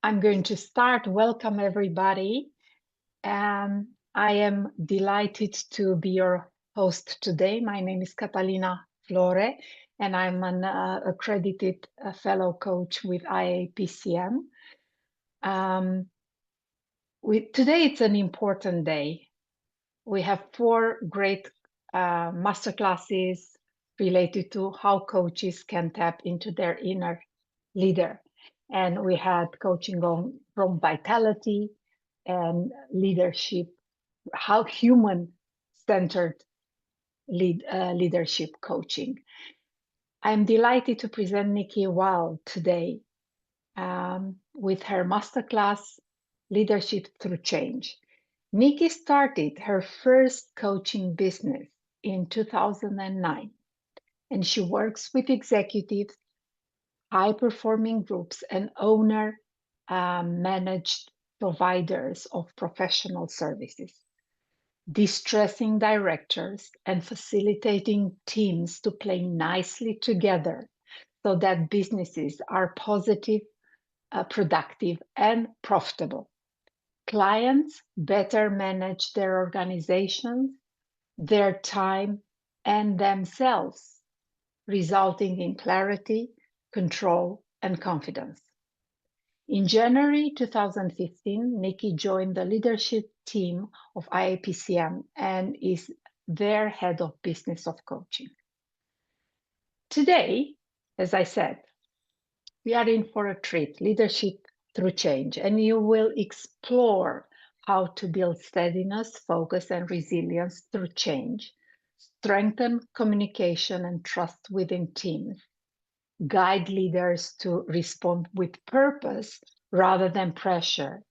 I'm going to start. Welcome, everybody. I am delighted to be your host today. My name is Catalina Flore, and I'm an accredited fellow coach with IAPCM. Today, it's an important day. We have 4 great masterclasses related to how coaches can tap into their inner leader. And we had coaching on from vitality and leadership, how human-centered leadership coaching. I'm delighted to present Nikki Wild today with her masterclass, Leadership Through Change. Nikki started her first coaching business in 2009, and she works with executives, high-performing groups, and owner-managed providers of professional services, distressing directors and facilitating teams to play nicely together so that businesses are positive, productive, and profitable. Clients better manage their organizations, their time, and themselves, resulting in clarity, control, and confidence. In January 2015, Nikki joined the leadership team of IAPCM and is their head of business of coaching. Today, as I said, we are in for a treat, Leadership Through Change, and you will explore how to build steadiness, focus, and resilience through change, strengthen communication and trust within teams, guide leaders to respond with purpose rather than pressure,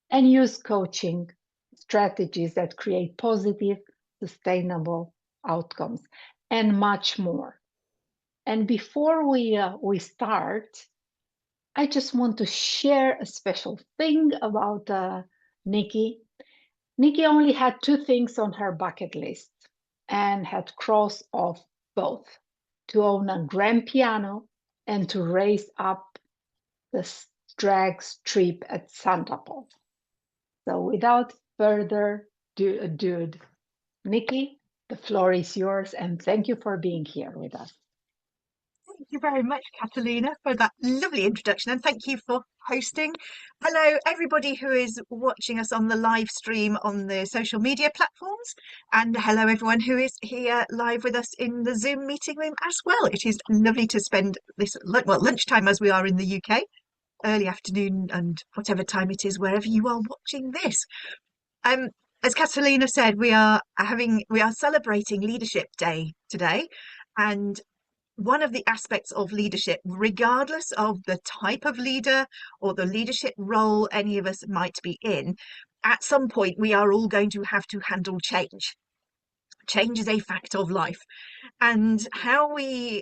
and use coaching strategies that create positive, sustainable outcomes, and much more. And before we start, I just want to share a special thing about Nikki. Nikki only had 2 things on her bucket list and had crossed off both: to own a grand piano and to race up the drag strip at Santa Paul. So without further ado, Nikki, the floor is yours, and thank you for being here with us. Thank you very much, Catalina, for that lovely introduction, and thank you for hosting. Hello, everybody who is watching us on the live stream on the social media platforms, and hello, everyone who is here live with us in the Zoom meeting room as well. It is lovely to spend this, lunchtime as we are in the UK, early afternoon, and whatever time it is, wherever you are watching this. As Catalina said, we are celebrating Leadership Day today, and one of the aspects of leadership, regardless of the type of leader or the leadership role any of us might be in, at some point we are all going to have to handle change. Change is a fact of life, and how we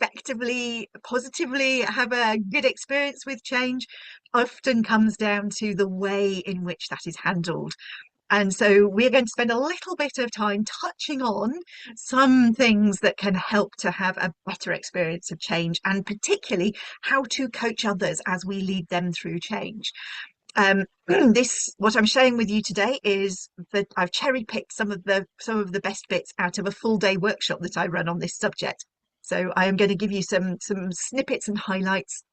effectively, positively have a good experience with change often comes down to the way in which that is handled. And so we're going to spend a little bit of time touching on some things that can help to have a better experience of change, and particularly how to coach others as we lead them through change. What I'm sharing with you today is that I've cherry-picked some of the best bits out of a full-day workshop that I run on this subject. So I am going to give you some snippets and highlights.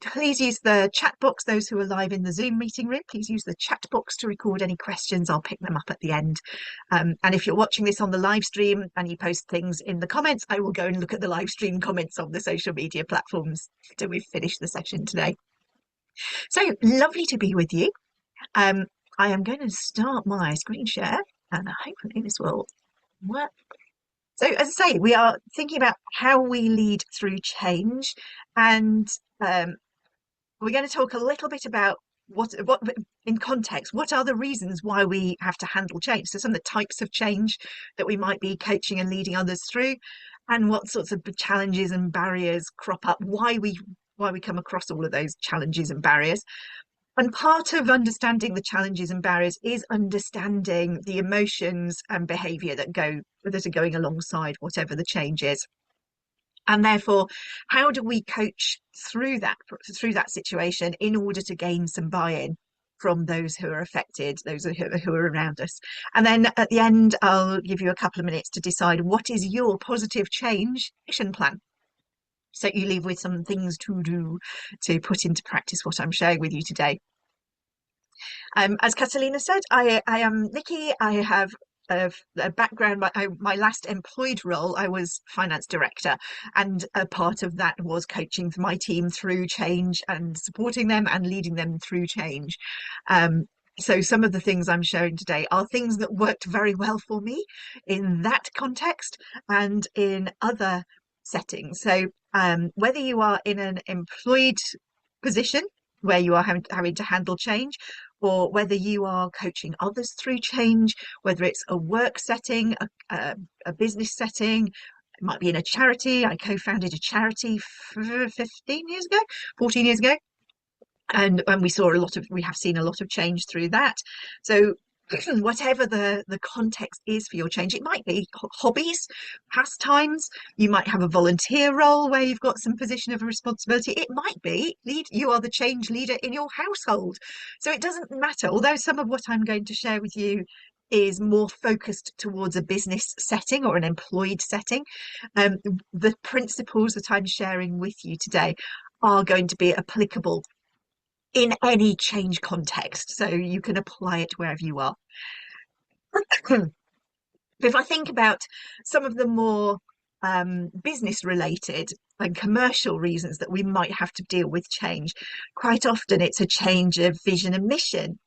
Please use the chat box. Those who are live in the Zoom meeting room, please use the chat box to record any questions. I'll pick them up at the end. And if you're watching this on the live stream and you post things in the comments, I will go and look at the live stream comments on the social media platforms after we've finished the session today. So lovely to be with you. I am going to start my screen share, and hopefully this will work. So as I say, we are thinking about how we lead through change, and we're going to talk a little bit about what in context, what are the reasons why we have to handle change. So some of the types of change that we might be coaching and leading others through, and what sorts of challenges and barriers crop up, why we come across all of those challenges and barriers. And part of understanding the challenges and barriers is understanding the emotions and behaviour that are going alongside whatever the change is. And therefore, how do we coach through that situation in order to gain some buy-in from those who are affected, those who are around us? And then at the end, I'll give you a couple of minutes to decide what is your positive change action plan. So you leave with some things to do to put into practice what I'm sharing with you today. As Catalina said, I am Nikki. I have a background. My last employed role, I was finance director, and a part of that was coaching my team through change and supporting them and leading them through change. So some of the things I'm sharing today are things that worked very well for me in that context and in other settings. So whether you are in an employed position where you are having to handle change, or whether you are coaching others through change, whether it's a work setting, a business setting, it might be in a charity. I co-founded a charity 15 years ago, 14 years ago. And we have seen a lot of change through that. So whatever the context is for your change, it might be hobbies, pastimes, you might have a volunteer role where you've got some position of responsibility, it might be you are the change leader in your household. So it doesn't matter, although some of what I'm going to share with you is more focused towards a business setting or an employed setting. The principles that I'm sharing with you today are going to be applicable in any change context, so you can apply it wherever you are. If I think about some of the more business related and commercial reasons that we might have to deal with change, quite often it's a change of vision and mission.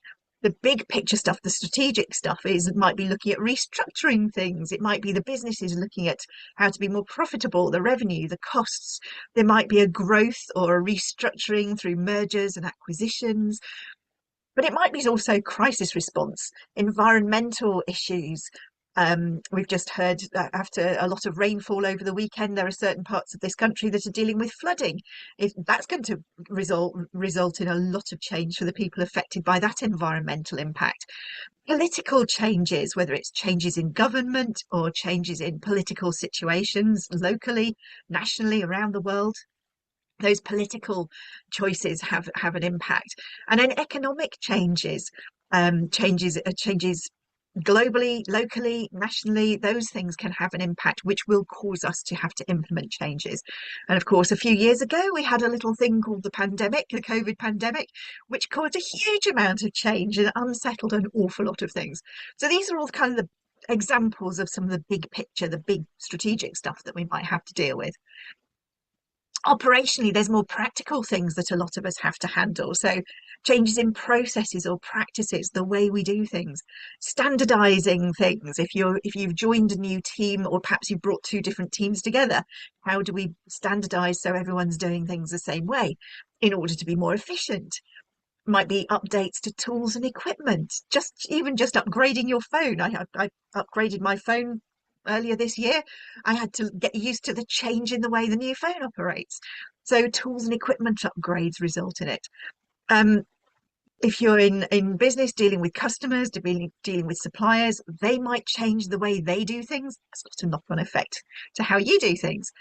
The big picture stuff, the strategic stuff, might be looking at restructuring things. It might be the businesses looking at how to be more profitable, the revenue, the costs. There might be a growth or a restructuring through mergers and acquisitions. But it might be also crisis response, environmental issues. We've just heard that after a lot of rainfall over the weekend, there are certain parts of this country that are dealing with flooding. If that's going to result in a lot of change for the people affected by that environmental impact. Political changes, whether it's changes in government or changes in political situations locally, nationally, around the world. Those political choices have an impact. And then economic changes, changes globally, locally, nationally, those things can have an impact which will cause us to have to implement changes. And of course, a few years ago, we had a little thing called the pandemic, the COVID pandemic, which caused a huge amount of change and unsettled an awful lot of things. So these are all kind of the examples of some of the big picture, the big strategic stuff that we might have to deal with. Operationally, there's more practical things that a lot of us have to handle. So changes in processes or practices, the way we do things, standardizing things. If you've joined a new team, or perhaps you've brought two different teams together, how do we standardize so everyone's doing things the same way in order to be more efficient? Might be updates to tools and equipment, just upgrading your phone. I upgraded my phone earlier this year. I had to get used to the change in the way the new phone operates. So tools and equipment upgrades result in it. If you're in business dealing with customers, dealing with suppliers, they might change the way they do things. That's got a knock-on effect to how you do things.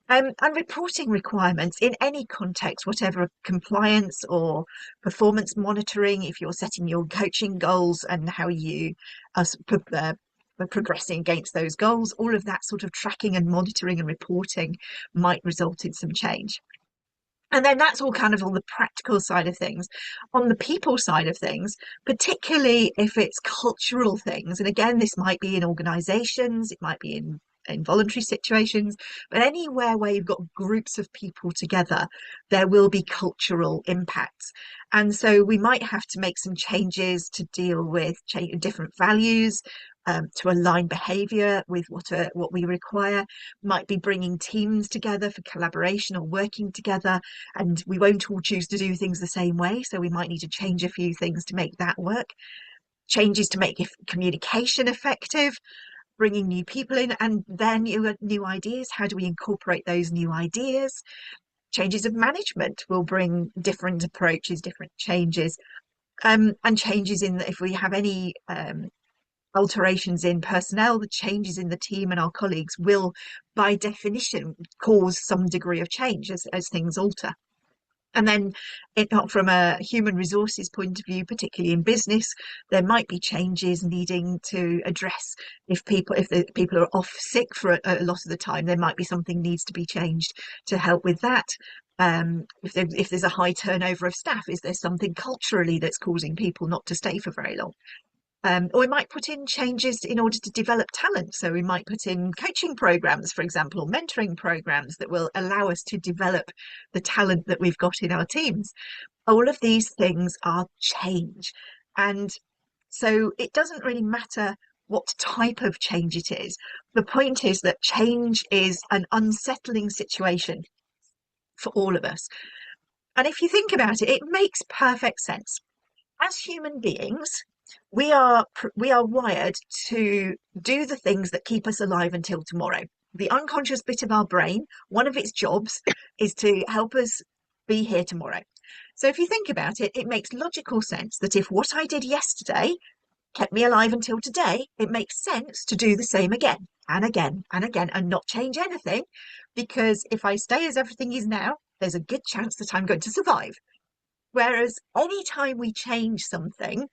And reporting requirements in any context, whatever compliance or performance monitoring, if you're setting your coaching goals and how you are progressing against those goals, all of that sort of tracking and monitoring and reporting might result in some change. And then that's all kind of on the practical side of things. On the people side of things, particularly if it's cultural things, and again, this might be in organizations, it might be in voluntary situations, but anywhere where you've got groups of people together, there will be cultural impacts. And so we might have to make some changes to deal with different values, to align behaviour with what we require. Might be bringing teams together for collaboration or working together, and we won't all choose to do things the same way, so we might need to change a few things to make that work. Changes to make communication effective, bringing new people in, and then new ideas. How do we incorporate those new ideas? Changes of management will bring different approaches, different changes, and changes in if we have any alterations in personnel, the changes in the team and our colleagues will, by definition, cause some degree of change as things alter. And then from a human resources point of view, particularly in business, there might be changes needing to address if the people are off sick for a lot of the time, there might be something needs to be changed to help with that. If there's a high turnover of staff, is there something culturally that's causing people not to stay for very long? Or we might put in changes in order to develop talent. So we might put in coaching programs, for example, or mentoring programs that will allow us to develop the talent that we've got in our teams. All of these things are change. And so it doesn't really matter what type of change it is. The point is that change is an unsettling situation for all of us. And if you think about it, it makes perfect sense. As human beings, we are wired to do the things that keep us alive until tomorrow. The unconscious bit of our brain, one of its jobs is to help us be here tomorrow. So if you think about it, it makes logical sense that if what I did yesterday kept me alive until today, it makes sense to do the same again and again and again and not change anything, because if I stay as everything is now, there's a good chance that I'm going to survive. Whereas any time we change something,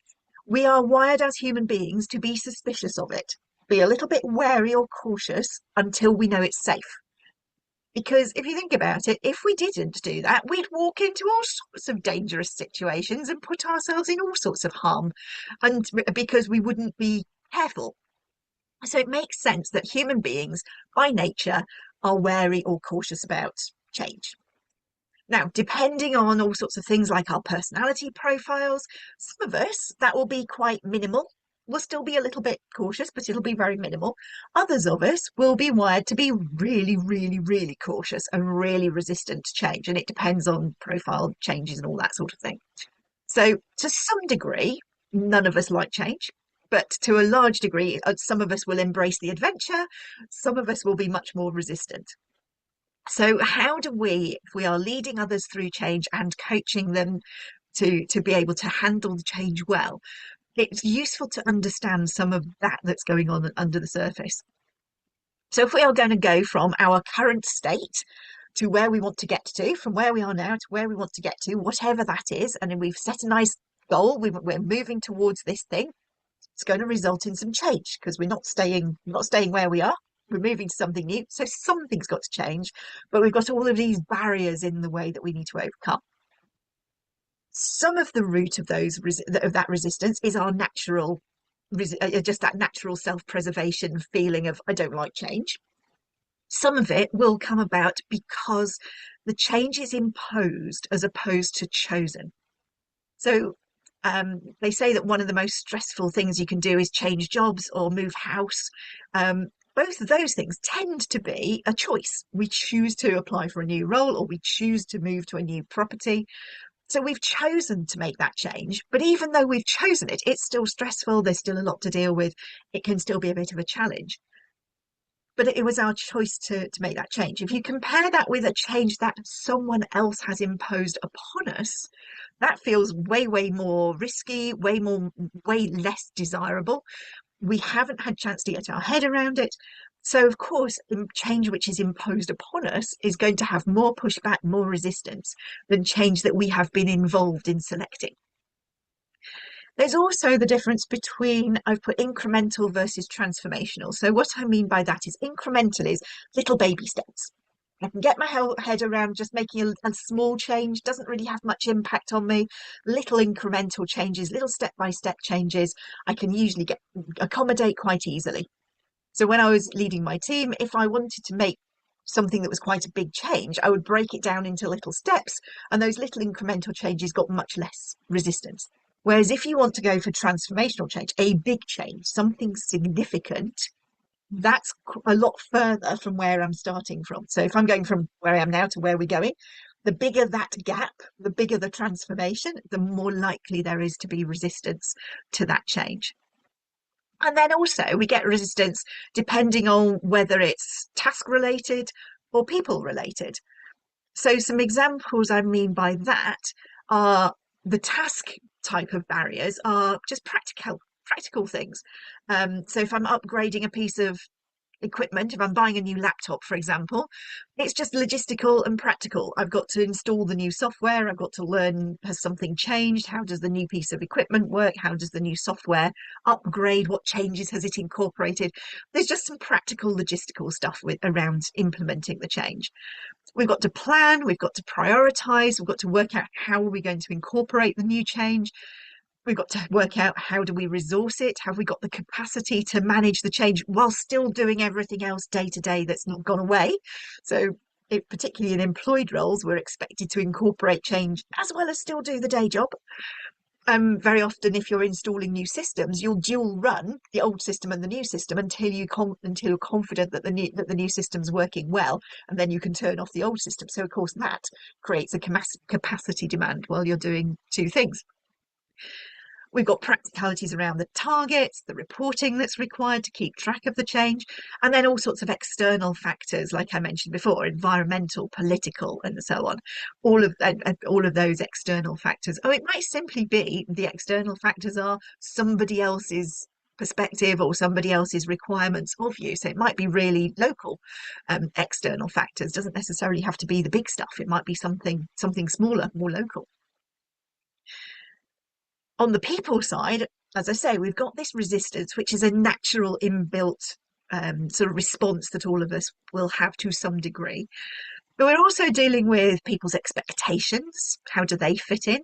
we are wired as human beings to be suspicious of it, be a little bit wary or cautious until we know it's safe. Because if you think about it, if we didn't do that, we'd walk into all sorts of dangerous situations and put ourselves in all sorts of harm, and because we wouldn't be careful. So it makes sense that human beings, by nature, are wary or cautious about change. Now, depending on all sorts of things like our personality profiles, some of us, that will be quite minimal. We'll still be a little bit cautious, but it'll be very minimal. Others of us will be wired to be really, really, really cautious and really resistant to change. And it depends on profile changes and all that sort of thing. So to some degree, none of us like change. But to a large degree, some of us will embrace the adventure. Some of us will be much more resistant. So how do we, if we are leading others through change and coaching them to be able to handle the change well, it's useful to understand some of that that's going on under the surface. So if we are going to go from our current state to where we want to get to, from where we are now to where we want to get to, whatever that is, and then we've set a nice goal, we're moving towards this thing, it's going to result in some change because we're not staying where we are. We're moving to something new, so something's got to change, but we've got all of these barriers in the way that we need to overcome. Some of the root of that resistance is our natural, just that natural self-preservation feeling of I don't like change. Some of it will come about because the change is imposed as opposed to chosen. So they say that one of the most stressful things you can do is change jobs or move house. Both of those things tend to be a choice. We choose to apply for a new role or we choose to move to a new property. So we've chosen to make that change. But even though we've chosen it, it's still stressful. There's still a lot to deal with. It can still be a bit of a challenge. But it was our choice to make that change. If you compare that with a change that someone else has imposed upon us, that feels way, way more risky, way less desirable. We haven't had a chance to get our head around it. So, of course, change which is imposed upon us is going to have more pushback, more resistance than change that we have been involved in selecting. There's also the difference between, I've put incremental versus transformational. So what I mean by that is incremental is little baby steps. I can get my head around just making a small change, doesn't really have much impact on me. Little incremental changes, little step-by-step changes, I can usually accommodate quite easily. So when I was leading my team, if I wanted to make something that was quite a big change, I would break it down into little steps, and those little incremental changes got much less resistance. Whereas if you want to go for transformational change, a big change, something significant, that's a lot further from where I'm starting from. So if I'm going from where I am now to where we're going, the bigger that gap, the bigger the transformation, the more likely there is to be resistance to that change. And then also we get resistance depending on whether it's task related or people related. So some examples I mean by that are the task type of barriers are just practical practical things. So if I'm upgrading a piece of equipment, if I'm buying a new laptop, for example, it's just logistical and practical. I've got to install the new software. I've got to learn, has something changed? How does the new piece of equipment work? How does the new software upgrade? What changes has it incorporated? There's just some practical logistical stuff around implementing the change. We've got to plan, we've got to prioritize, we've got to work out how are we going to incorporate the new change. We've got to work out how do we resource it? Have we got the capacity to manage the change while still doing everything else day to day that's not gone away? So particularly in employed roles, we're expected to incorporate change as well as still do the day job. Very often, if you're installing new systems, you'll dual run the old system and the new system until you're confident that the new system's working well, and then you can turn off the old system. So of course that creates a capacity demand while you're doing two things. We've got practicalities around the targets, the reporting that's required to keep track of the change, and then all sorts of external factors, like I mentioned before, environmental, political, and so on. All of those external factors. Oh, it might simply be the external factors are somebody else's perspective or somebody else's requirements of you. So it might be really local external factors. Doesn't necessarily have to be the big stuff. It might be something smaller, more local. On the people side, as I say, we've got this resistance, which is a natural inbuilt sort of response that all of us will have to some degree. But we're also dealing with people's expectations. How do they fit in?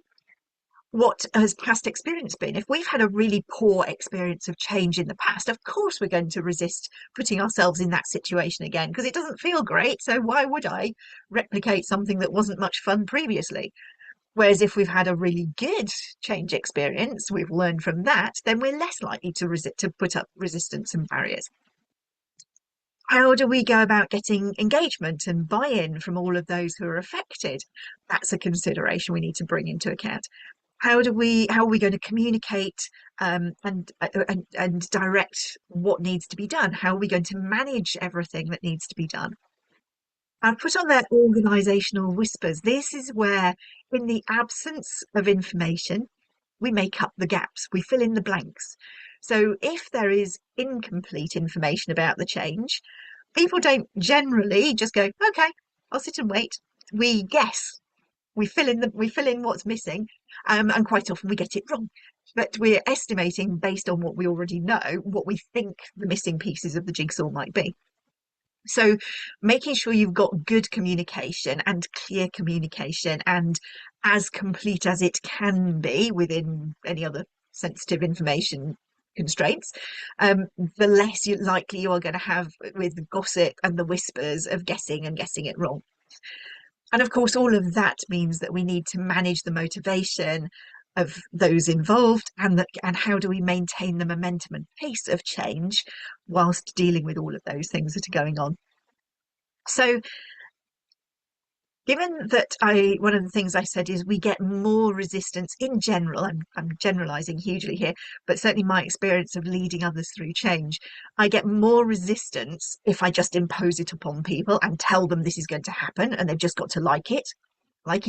What has past experience been? If we've had a really poor experience of change in the past, of course we're going to resist putting ourselves in that situation again because it doesn't feel great. So why would I replicate something that wasn't much fun previously? Whereas if we've had a really good change experience, we've learned from that, then we're less likely to put up resistance and barriers. How do we go about getting engagement and buy-in from all of those who are affected? That's a consideration we need to bring into account. How are we going to communicate and direct what needs to be done? How are we going to manage everything that needs to be done? I've put on there organisational whispers. This is where, in the absence of information, we make up the gaps, we fill in the blanks. So if there is incomplete information about the change, people don't generally just go, okay, I'll sit and wait. We guess. We fill in what's missing, and quite often we get it wrong. But we're estimating based on what we already know, what we think the missing pieces of the jigsaw might be. So making sure you've got good communication and clear communication and as complete as it can be within any other sensitive information constraints, the less likely you are going to have with the gossip and the whispers of guessing and guessing it wrong. And of course, all of that means that we need to manage the motivation of those involved and how do we maintain the momentum and pace of change whilst dealing with all of those things that are going on. So given that one of the things I said is we get more resistance in general, I'm generalizing hugely here, but certainly my experience of leading others through change, I get more resistance if I just impose it upon people and tell them this is going to happen and they've just got to like it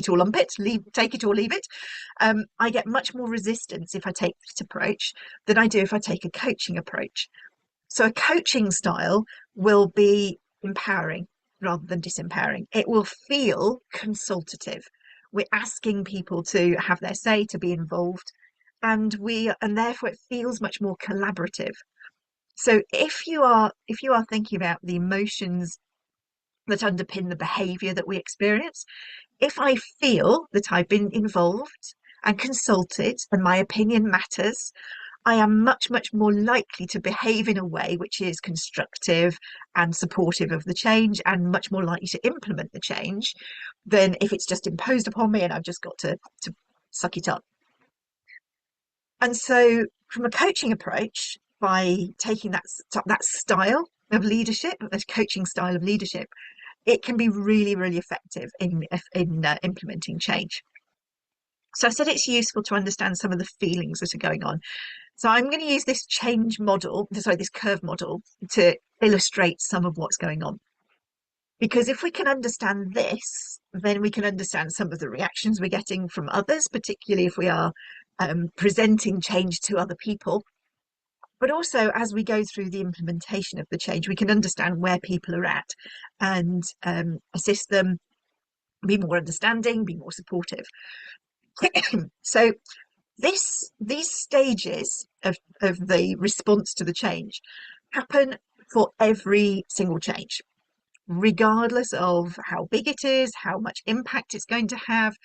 or lump it, take it or leave it. I get much more resistance if I take this approach than I do if I take a coaching approach. So a coaching style will be empowering rather than disempowering. It will feel consultative. We're asking people to have their say, to be involved, and therefore it feels much more collaborative. So if you are thinking about the emotions that underpin the behavior that we experience, if I feel that I've been involved and consulted and my opinion matters, I am much, much more likely to behave in a way which is constructive and supportive of the change and much more likely to implement the change than if it's just imposed upon me and I've just got to suck it up. And so from a coaching approach, by taking that style of leadership, that coaching style of leadership, it can be really, really effective in implementing change. So I said it's useful to understand some of the feelings that are going on. So I'm going to use this this curve model to illustrate some of what's going on. Because if we can understand this, then we can understand some of the reactions we're getting from others, particularly if we are presenting change to other people. But also, as we go through the implementation of the change, we can understand where people are at and assist them, be more understanding, be more supportive. So these stages of the response to the change happen for every single change, regardless of how big it is, how much impact it's going to have,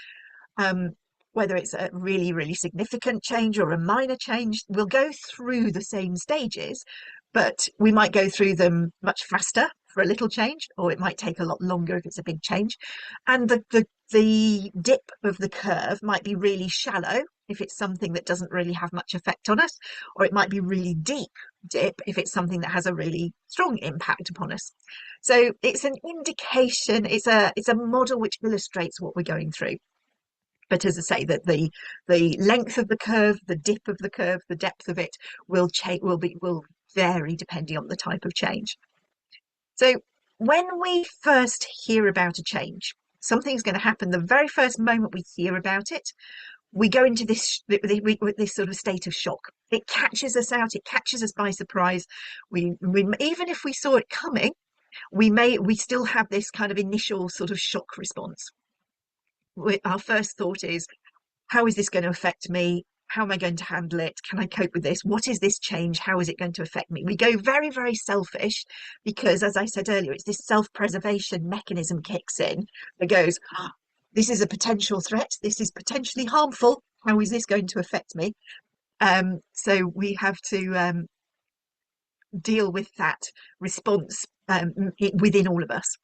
whether it's a really, really significant change or a minor change. We'll go through the same stages, but we might go through them much faster for a little change, or it might take a lot longer if it's a big change. And the dip of the curve might be really shallow if it's something that doesn't really have much effect on us, or it might be really deep dip if it's something that has a really strong impact upon us. So it's an indication, it's a model which illustrates what we're going through. But as I say, that the length of the curve, the dip of the curve, the depth of it will vary depending on the type of change. So when we first hear about a change, something's going to happen. The very first moment we hear about it, we go into this sort of state of shock. It catches us out. It catches us by surprise. We even if we saw it coming, we still have this kind of initial sort of shock response. Our first thought is, how is this going to affect me? How am I going to handle it? Can I cope with this? What is this change? How is it going to affect me? We go very, very selfish because, as I said earlier, it's this self-preservation mechanism kicks in that goes, oh, this is a potential threat. This is potentially harmful. How is this going to affect me? So we have to deal with that response within all of us.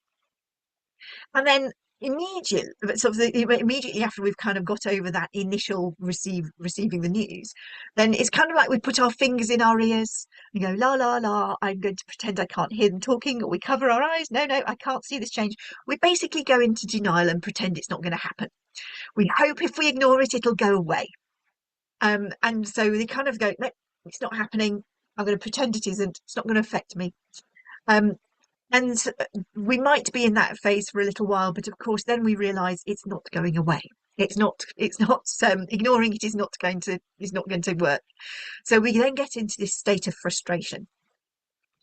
And then immediately after we've kind of got over that initial receiving the news, then it's kind of like we put our fingers in our ears, we go la la la, I'm going to pretend I can't hear them talking, or we cover our eyes, no, I can't see this change. We basically go into denial and pretend it's not going to happen. We hope if we ignore it, it'll go away. And so they kind of go, no, it's not happening, I'm going to pretend it isn't, it's not going to affect me. And we might be in that phase for a little while, but of course, then we realise it's not going away. It's not. Ignoring it is not going to work. So we then get into this state of frustration,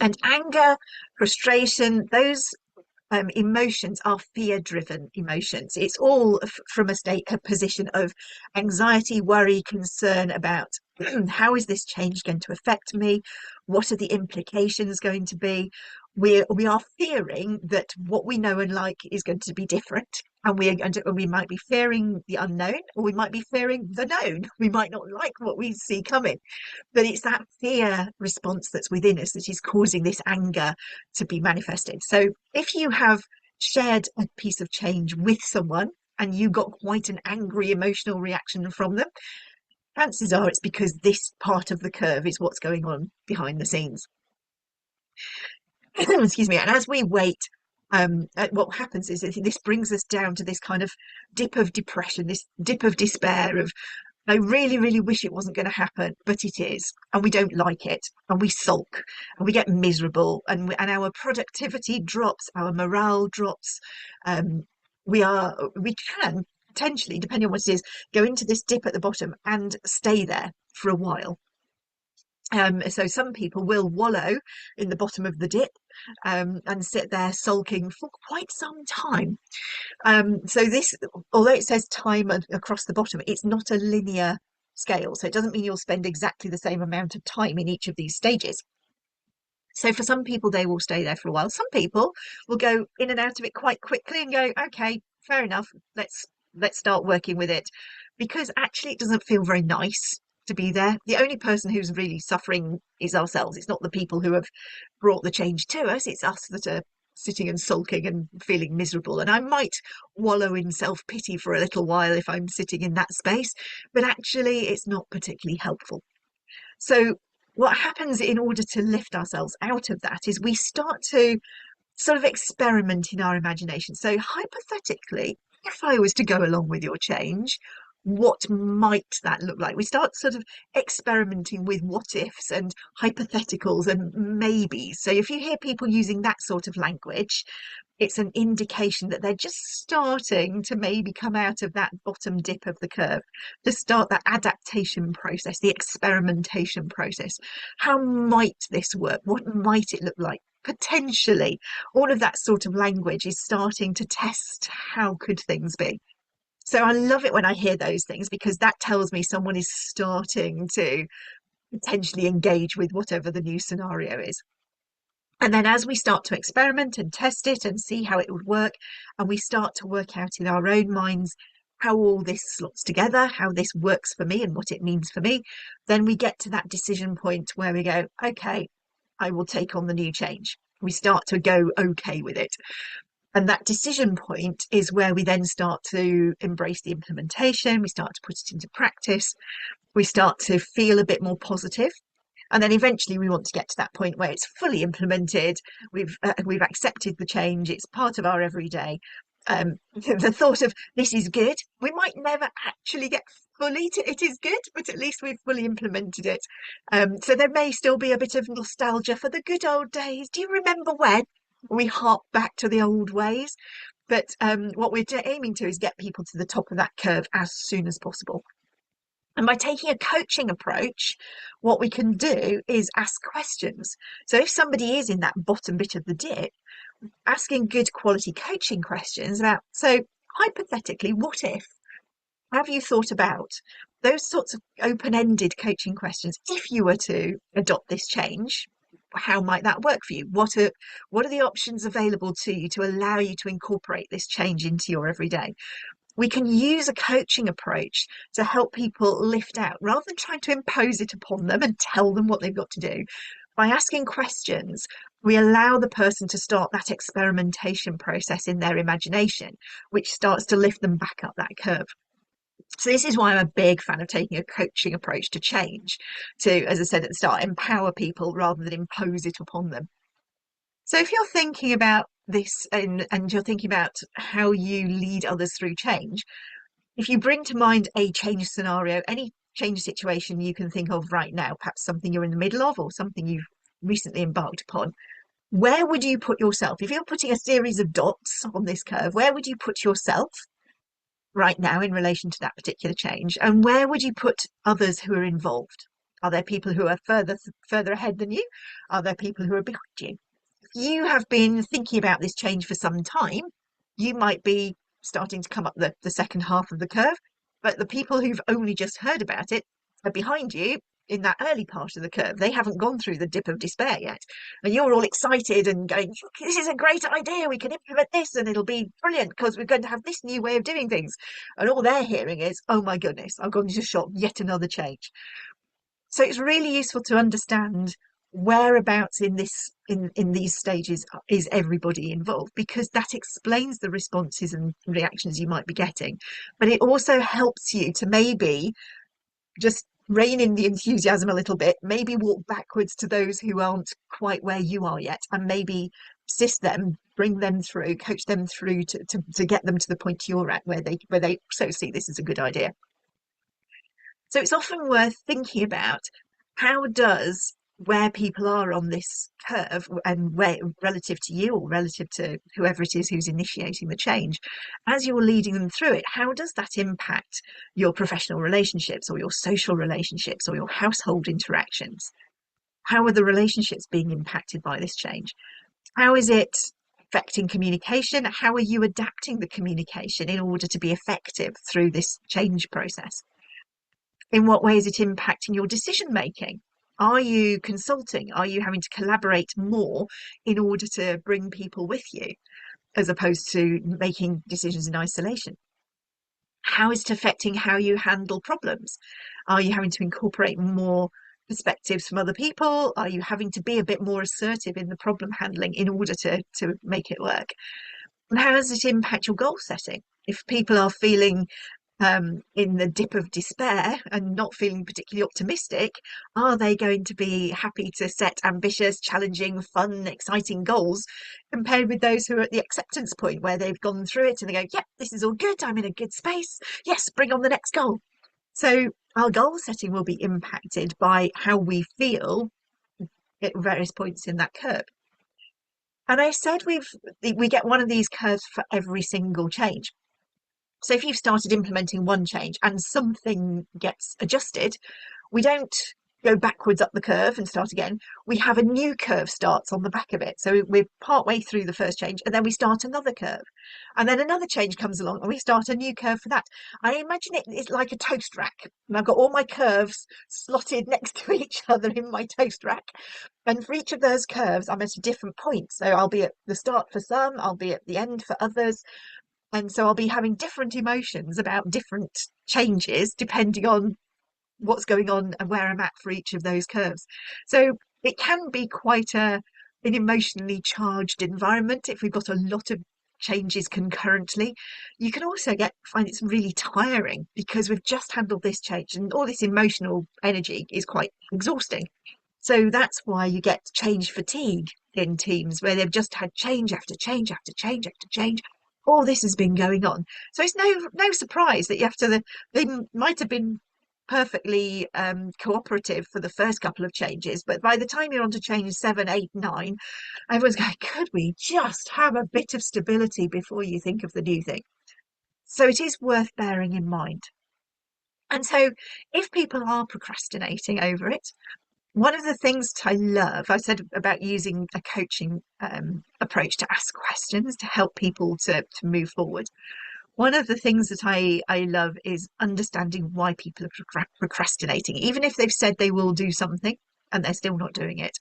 and anger, frustration. Those emotions are fear-driven emotions. It's all from a position of anxiety, worry, concern about how is this change going to affect me? What are the implications going to be? We are fearing that what we know and like is going to be different, and we might be fearing the unknown, or we might be fearing the known. We might not like what we see coming, but it's that fear response that's within us that is causing this anger to be manifested. So if you have shared a piece of change with someone and you got quite an angry emotional reaction from them, chances are it's because this part of the curve is what's going on behind the scenes. Excuse me. And as we wait, what happens is this brings us down to this kind of dip of depression, this dip of despair of, I really, really wish it wasn't going to happen, but it is, and we don't like it, and we sulk, and we get miserable, and our productivity drops, our morale drops. We can potentially, depending on what it is, go into this dip at the bottom and stay there for a while. So some people will wallow in the bottom of the dip and sit there sulking for quite some time. So this, although it says time across the bottom, it's not a linear scale. So it doesn't mean you'll spend exactly the same amount of time in each of these stages. So for some people, they will stay there for a while. Some people will go in and out of it quite quickly and go, okay, fair enough, let's start working with it, because actually it doesn't feel very nice to be there. The only person who's really suffering is ourselves. It's not the people who have brought the change to us. It's us that are sitting and sulking and feeling miserable. And I might wallow in self-pity for a little while if I'm sitting in that space, but actually it's not particularly helpful. So what happens in order to lift ourselves out of that is we start to sort of experiment in our imagination. So hypothetically, if I was to go along with your change, what might that look like? We start sort of experimenting with what ifs and hypotheticals and maybes. So if you hear people using that sort of language, it's an indication that they're just starting to maybe come out of that bottom dip of the curve, to start that adaptation process, the experimentation process. How might this work? What might it look like? Potentially, all of that sort of language is starting to test how could things be. So I love it when I hear those things, because that tells me someone is starting to potentially engage with whatever the new scenario is. And then as we start to experiment and test it and see how it would work, and we start to work out in our own minds how all this slots together, how this works for me and what it means for me, then we get to that decision point where we go, okay, I will take on the new change. We start to go okay with it. And that decision point is where we then start to embrace the implementation. We start to put it into practice. We start to feel a bit more positive. And then eventually we want to get to that point where it's fully implemented. We've accepted the change. It's part of our everyday. The thought of this is good, we might never actually get fully to it is good, but at least we've fully implemented it. So there may still be a bit of nostalgia for the good old days. Do you remember when we hark back to the old ways? But what we're aiming to is get people to the top of that curve as soon as possible. And by taking a coaching approach, what we can do is ask questions. So if somebody is in that bottom bit of the dip, asking good quality coaching questions about, so hypothetically, what if? Have you thought about those sorts of open-ended coaching questions? If you were to adopt this change, how might that work for you? What are the options available to you to allow you to incorporate this change into your everyday? We can use a coaching approach to help people lift out, rather than trying to impose it upon them and tell them what they've got to do. By asking questions, we allow the person to start that experimentation process in their imagination, which starts to lift them back up that curve. So this is why I'm a big fan of taking a coaching approach to change, to, as I said at the start, empower people rather than impose it upon them. So if you're thinking about this and you're thinking about how you lead others through change, if you bring to mind a change scenario, any change situation you can think of right now, perhaps something you're in the middle of or something you've recently embarked upon, where would you put yourself? If you're putting a series of dots on this curve, where would you put yourself right now in relation to that particular change? And where would you put others who are involved? Are there people who are further ahead than you? Are there people who are behind you? You have been thinking about this change for some time, you might be starting to come up the second half of the curve, but the people who've only just heard about it are behind you in that early part of the curve. They haven't gone through the dip of despair yet. And you're all excited and going, this is a great idea, we can implement this and it'll be brilliant because we're going to have this new way of doing things. And all they're hearing is, oh my goodness, I've gone to shop, yet another change. So it's really useful to understand whereabouts in these stages is everybody involved, because that explains the responses and reactions you might be getting. But it also helps you to maybe just rein in the enthusiasm a little bit, maybe walk backwards to those who aren't quite where you are yet, and maybe assist them, bring them through, coach them through to get them to the point you're at where they so see this as a good idea. So it's often worth thinking about, how does where people are on this curve and where relative to you or relative to whoever it is who's initiating the change, as you're leading them through it, how does that impact your professional relationships or your social relationships or your household interactions? How are the relationships being impacted by this change? How is it affecting communication? How are you adapting the communication in order to be effective through this change process? In what way is it impacting your decision making? Are you consulting? Are you having to collaborate more in order to bring people with you, as opposed to making decisions in isolation? How is it affecting how you handle problems? Are you having to incorporate more perspectives from other people? Are you having to be a bit more assertive in the problem handling in order to make it work? And how does it impact your goal setting? If people are feeling in the dip of despair and not feeling particularly optimistic, are they going to be happy to set ambitious, challenging, fun, exciting goals compared with those who are at the acceptance point where they've gone through it and they go, yep, this is all good, I'm in a good space, yes, bring on the next goal. So our goal setting will be impacted by how we feel at various points in that curve. And I said we get one of these curves for every single change. So if you've started implementing one change and something gets adjusted, we don't go backwards up the curve and start again. We have a new curve starts on the back of it. So we're partway through the first change and then we start another curve. And then another change comes along and we start a new curve for that. I imagine it is like a toast rack. And I've got all my curves slotted next to each other in my toast rack. And for each of those curves, I'm at a different point. So I'll be at the start for some, I'll be at the end for others. And so I'll be having different emotions about different changes depending on what's going on and where I'm at for each of those curves. So it can be quite an emotionally charged environment if we've got a lot of changes concurrently. You can also find it's really tiring because we've just handled this change and all this emotional energy is quite exhausting. So that's why you get change fatigue in teams where they've just had change after change after change after change. All this has been going on. So it's no surprise that you have to, they might have been perfectly cooperative for the first couple of changes, but by the time you're on to change 7, 8, 9, everyone's going, could we just have a bit of stability before you think of the new thing? So it is worth bearing in mind. And so if people are procrastinating over it, one of the things I love, I said about using a coaching approach to ask questions to help people to move forward. One of the things that I love is understanding why people are procrastinating, even if they've said they will do something and they're still not doing it.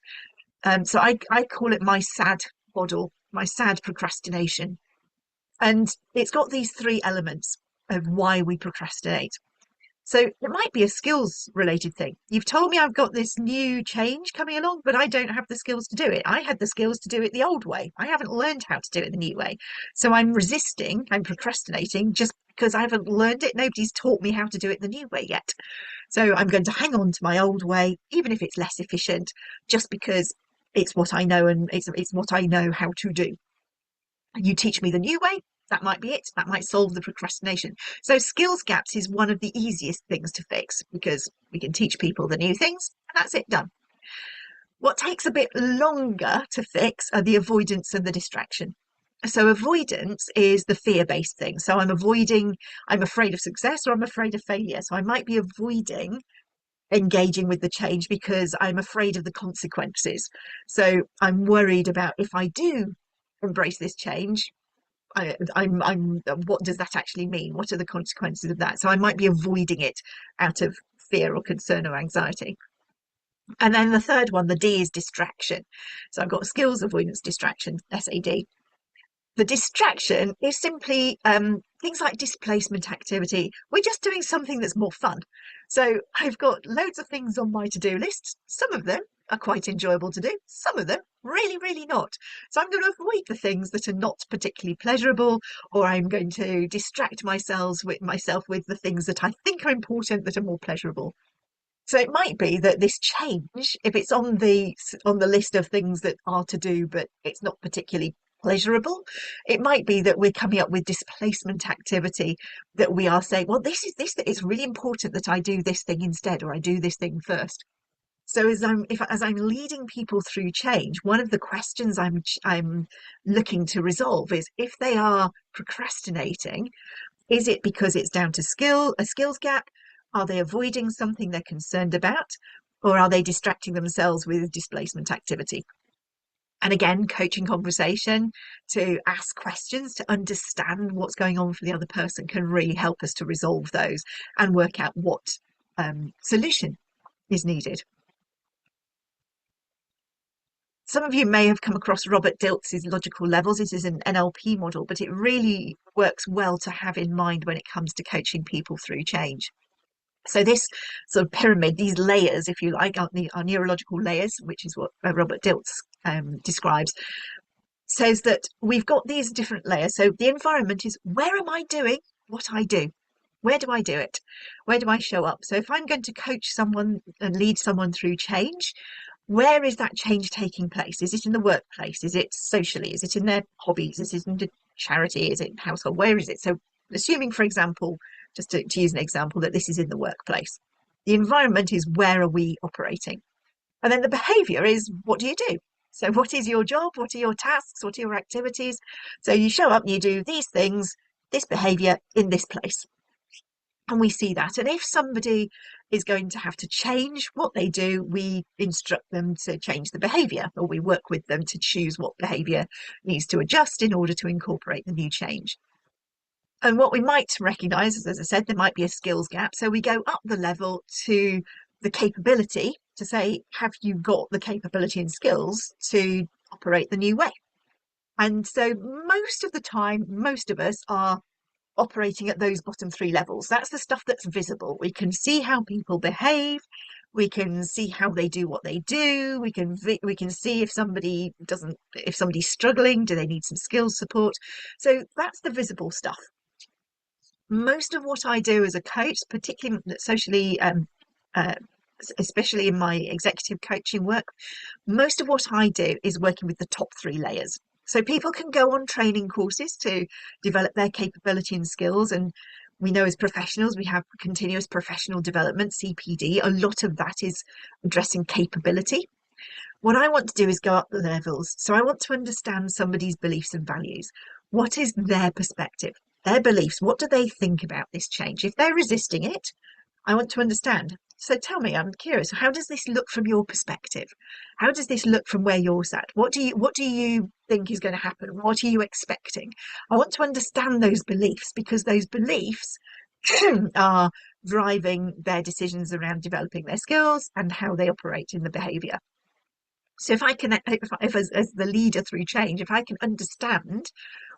So I call it my SAD model, my SAD procrastination. And it's got these 3 elements of why we procrastinate. So it might be a skills related thing. You've told me I've got this new change coming along, but I don't have the skills to do it. I had the skills to do it the old way. I haven't learned how to do it the new way. So I'm resisting, I'm procrastinating just because I haven't learned it. Nobody's taught me how to do it the new way yet. So I'm going to hang on to my old way, even if it's less efficient, just because it's what I know and it's what I know how to do. You teach me the new way, that might be it. That might solve the procrastination. So skills gaps is one of the easiest things to fix because we can teach people the new things and that's it, done. What takes a bit longer to fix are the avoidance and the distraction. So avoidance is the fear-based thing. So I'm afraid of success or I'm afraid of failure. So I might be avoiding engaging with the change because I'm afraid of the consequences. So I'm worried about if I do embrace this change, I'm what does that actually mean? What are the consequences of that? So I might be avoiding it out of fear or concern or anxiety. And then the third one, the D, is distraction. So I've got skills avoidance distraction, SAD. The distraction is simply things like displacement activity. We're just doing something that's more fun. So I've got loads of things on my to-do list. Some of them are quite enjoyable to do. Some of them really, really not. So I'm going to avoid the things that are not particularly pleasurable, or I'm going to distract myself with the things that I think are important that are more pleasurable. So it might be that this change, if it's on the list of things that are to do, but it's not particularly pleasurable, it might be that we're coming up with displacement activity that we are saying, well, this it's really important that I do this thing instead, or I do this thing first. So as I'm leading people through change, one of the questions I'm looking to resolve is if they are procrastinating, is it because it's down to a skills gap? Are they avoiding something they're concerned about? Or are they distracting themselves with displacement activity? And again, coaching conversation to ask questions to understand what's going on for the other person can really help us to resolve those and work out what solution is needed. Some of you may have come across Robert Dilts' logical levels. This is an NLP model, but it really works well to have in mind when it comes to coaching people through change. So this sort of pyramid, these layers, if you like, are neurological layers, which is what Robert Dilts describes, says that we've got these different layers. So the environment is, where am I doing what I do? Where do I do it? Where do I show up? So if I'm going to coach someone and lead someone through change, where is that change taking place? Is it in the workplace? Is it socially? Is it in their hobbies? Is it in the charity? Is it household? Where is it? So assuming, for example, just to use an example, that this is in the workplace, the environment is where are we operating? And then the behavior is, what do you do? So what is your job? What are your tasks? What are your activities? So you show up and you do these things, this behavior in this place. And we see that. And if somebody is going to have to change what they do, we instruct them to change the behavior, or we work with them to choose what behavior needs to adjust in order to incorporate the new change. And what we might recognize, as I said, there might be a skills gap. So we go up the level to the capability to say, have you got the capability and skills to operate the new way? And so most of the time, most of us are operating at those bottom three levels. That's the stuff that's visible. We can see how people behave. We can see how they do what they do. We can see if somebody's struggling, do they need some skills support? So that's the visible stuff. Most of what I do as a coach, particularly socially, especially in my executive coaching work, most of what I do is working with the top three layers. So people can go on training courses to develop their capability and skills. And we know as professionals, we have continuous professional development, CPD. A lot of that is addressing capability. What I want to do is go up the levels. So I want to understand somebody's beliefs and values. What is their perspective, their beliefs? What do they think about this change? If they're resisting it, I want to understand. So tell me, I'm curious, how does this look from your perspective? How does this look from where you're sat? What do you think is going to happen? What are you expecting? I want to understand those beliefs, because those beliefs are driving their decisions around developing their skills and how they operate in the behavior. So if I can, if as the leader through change, if I can understand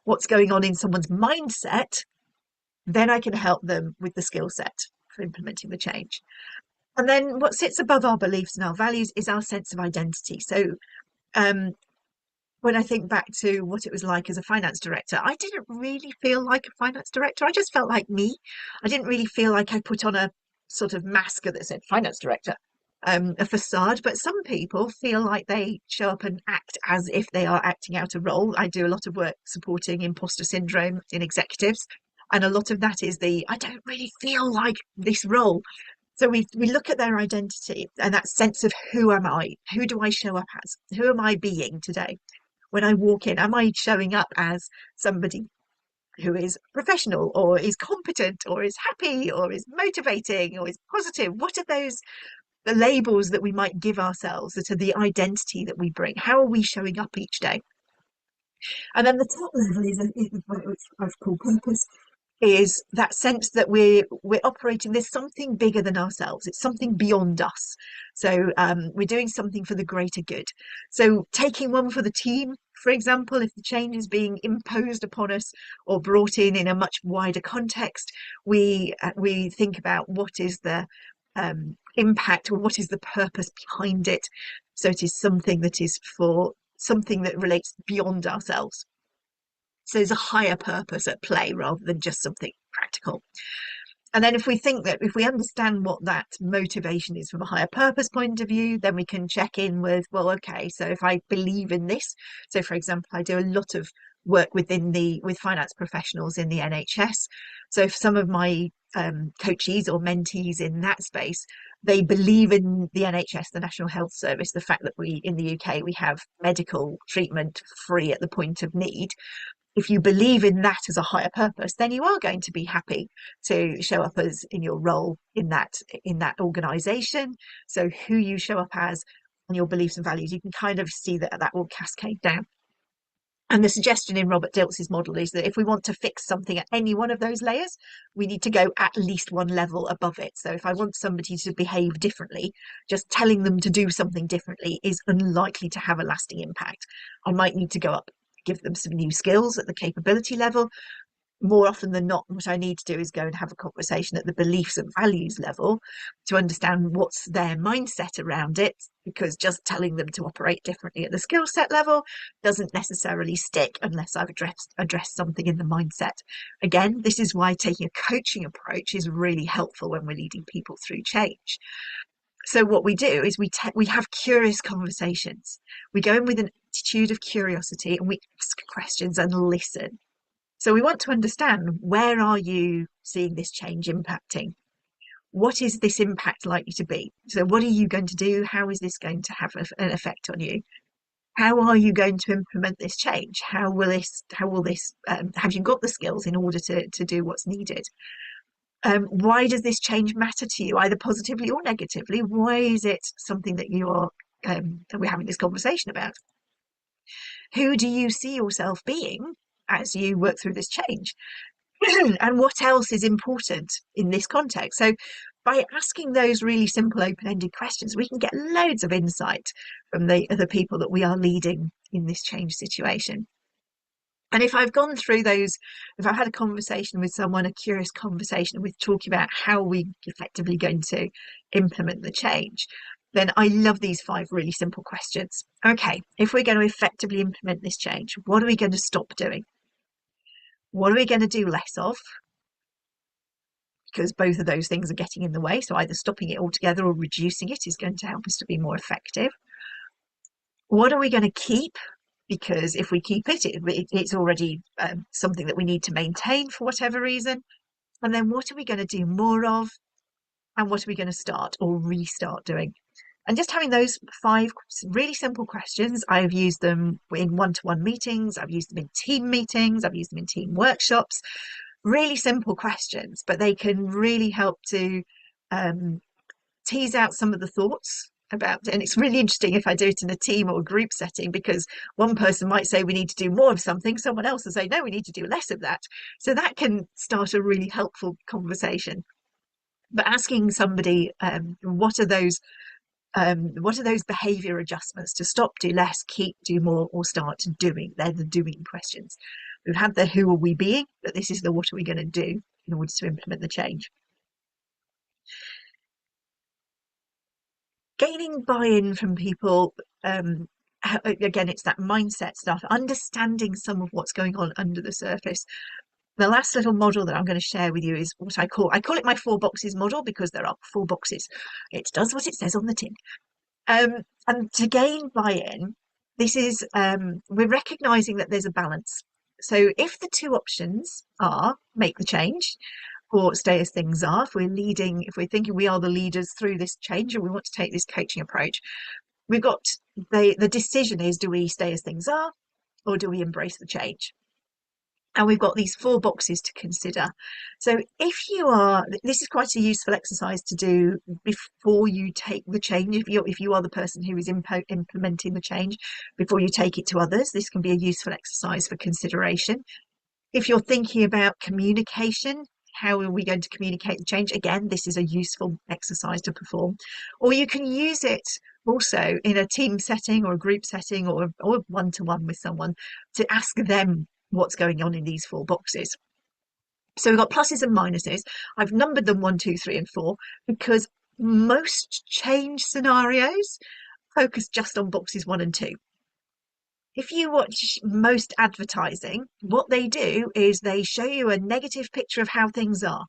what's going on in someone's mindset, then I can help them with the skill set for implementing the change. And then what sits above our beliefs and our values is our sense of identity. So when I think back to what it was like as a finance director, I didn't really feel like a finance director. I just felt like me. I didn't really feel like I put on a sort of mask that said finance director, a facade. But some people feel like they show up and act as if they are acting out a role. I do a lot of work supporting imposter syndrome in executives. And a lot of that is I don't really feel like this role. So we look at their identity and that sense of, who am I? Who do I show up as? Who am I being today? When I walk in, am I showing up as somebody who is professional, or is competent, or is happy, or is motivating, or is positive? What are the labels that we might give ourselves that are the identity that we bring? How are we showing up each day? And then the top level is what I've called purpose, is that sense that we're operating, there's something bigger than ourselves, it's something beyond us. So we're doing something for the greater good. So taking one for the team, for example, if the change is being imposed upon us or brought in a much wider context, we think about what is the impact, or what is the purpose behind it. So it is something that is for something that relates beyond ourselves. So there's a higher purpose at play rather than just something practical. And then if we understand what that motivation is from a higher purpose point of view, then we can check in with, well, okay, so if I believe in this, so for example, I do a lot of work with finance professionals in the NHS. So if some of my coachees or mentees in that space, they believe in the NHS, the National Health Service, the fact that in the UK, we have medical treatment free at the point of need. If you believe in that as a higher purpose, then you are going to be happy to show up as in your role in that organization. So who you show up as and your beliefs and values, you can kind of see that will cascade down. And the suggestion in Robert Dilts' model is that if we want to fix something at any one of those layers, we need to go at least one level above it. So if I want somebody to behave differently, just telling them to do something differently is unlikely to have a lasting impact. I might need to go up, give them some new skills at the capability level. more often than not, what I need to do is go and have a conversation at the beliefs and values level to understand what's their mindset around it, because just telling them to operate differently at the skill set level doesn't necessarily stick unless I've addressed something in the mindset. Again, this is why taking a coaching approach is really helpful when we're leading people through change. So what we do is we have curious conversations. We go in with an attitude of curiosity and we ask questions and listen. So we want to understand, where are you seeing this change impacting? What is this impact likely to be? So what are you going to do? How is this going to have an effect on you? How are you going to implement this change? How will this have you got the skills in order to do what's needed? Why does this change matter to you, either positively or negatively? Why is it something that that we're having this conversation about? Who do you see yourself being as you work through this change? And what else is important in this context? So by asking those really simple open-ended questions, we can get loads of insight from the other people that we are leading in this change situation. And if I've gone through those, if I've had a conversation with someone, a curious conversation with talking about how we're effectively going to implement the change, then I love these 5 really simple questions. Okay, if we're going to effectively implement this change, what are we going to stop doing? What are we going to do less of? Because both of those things are getting in the way. So either stopping it altogether or reducing it is going to help us to be more effective. What are we going to keep? Because if we keep it, it's already something that we need to maintain for whatever reason. And then what are we going to do more of? And what are we going to start or restart doing? And just having those 5 really simple questions, I've used them in one-to-one meetings, I've used them in team meetings, I've used them in team workshops. Really simple questions, but they can really help to tease out some of the thoughts about it. And it's really interesting if I do it in a team or a group setting, because one person might say we need to do more of something, someone else will say no, we need to do less of that. So that can start a really helpful conversation. But asking somebody what are those behavior adjustments to stop, do less, keep, do more, or start doing? They're the doing questions. We've had the who are we being, but this is the what are we going to do in order to implement the change. Gaining buy-in from people, again, it's that mindset stuff, understanding some of what's going on under the surface. The last little model that I'm going to share with you is what I call it my 4 boxes model, because there are 4 boxes. It does what it says on the tin. And to gain buy-in, this is we're recognizing that there's a balance. So if the 2 options are make the change or stay as things are, if we're thinking we are the leaders through this change and we want to take this coaching approach, we've got the decision is, do we stay as things are or do we embrace the change? And we've got these 4 boxes to consider. So this is quite a useful exercise to do before you take the change. If you are the person who is implementing the change, before you take it to others, this can be a useful exercise for consideration. If you're thinking about communication, how are we going to communicate the change? Again, this is a useful exercise to perform. Or you can use it also in a team setting or a group setting or one-to-one with someone to ask them what's going on in these 4 boxes. So we've got pluses and minuses. I've numbered them 1, 2, 3, and 4 because most change scenarios focus just on boxes 1 and 2. If you watch most advertising, what they do is they show you a negative picture of how things are.